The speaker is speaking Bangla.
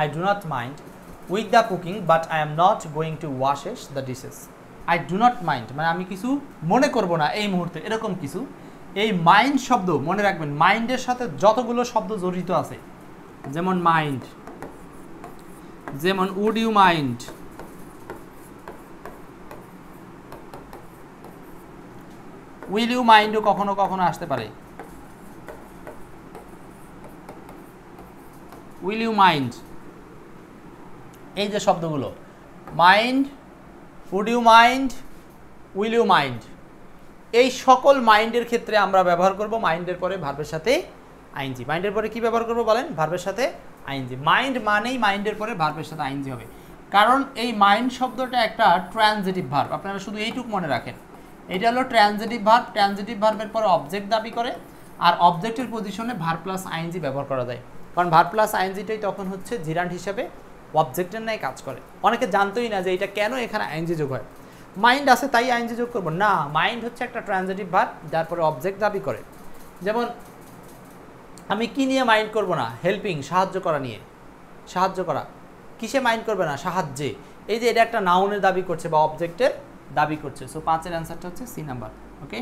I do not mind with the cooking but I am not going to washes the dishes. I do not mind মানে আমি কিছু মনে করব না এই মুহূর্তে, এরকম কিছু। এই মাইন্ড শব্দ মনে রাখবেন, মাইন্ডের সাথে যতগুলো শব্দ জড়িত আছে, যেমন মাইন্ড, যেমন would you mind, will you মাইন্ডও কখনো কখনো আসতে পারে। উইল ইউ মাইন্ড, এই যে শব্দগুলো mind, would you mind, will you mind, এই সকল মাইন্ডের ক্ষেত্রে আমরা ব্যবহার করব মাইন্ডের পরে ভার্বের সাথে আইএনজি। মাইন্ডের পরে কি ব্যবহার করব বলেন? ভার্বের সাথে আইএনজি। মাইন্ড মানেই মাইন্ডের পরে ভার্বের সাথে আইএনজি হবে, কারণ এই মাইন্ড শব্দটা একটা ট্রানজিটিভ ভার্ব। আপনারা শুধু এইটুক মনে রাখেন, এটা হলো ট্রানজিটিভ ভার্ব। ট্রানজিটিভ ভার্বের পরে অবজেক্ট দাবি করে, আর অবজেক্টের পজিশনে ভার্ব প্লাস আইএনজি ব্যবহার করা যায়, কারণ ভার্ব প্লাস আইএনজিটাই তখন হচ্ছে জিরান্ড হিসেবে অবজেক্টের ন্যায় কাজ করে। অনেকে জানতোই না যে এটা কেন এখানে আইএনজি যোগ হয়। মাইন্ড আছে তাই আইএনজি যোগ করবো না, মাইন্ড হচ্ছে একটা ট্রানজিটিভ ভার্ব যার পরে অবজেক্ট দাবি করে। যেমন আমি কি নিয়ে মাইন্ড করব না? হেল্পিং, সাহায্য করা নিয়ে। সাহায্য করা কিসে মাইন্ড করবে না? সাহায্যে। এই যে এটা একটা নাউনের দাবি করছে বা অবজেক্টের দাবি করছে। সো 5 এর অ্যান্সারটা হচ্ছে সি নাম্বার। ওকে।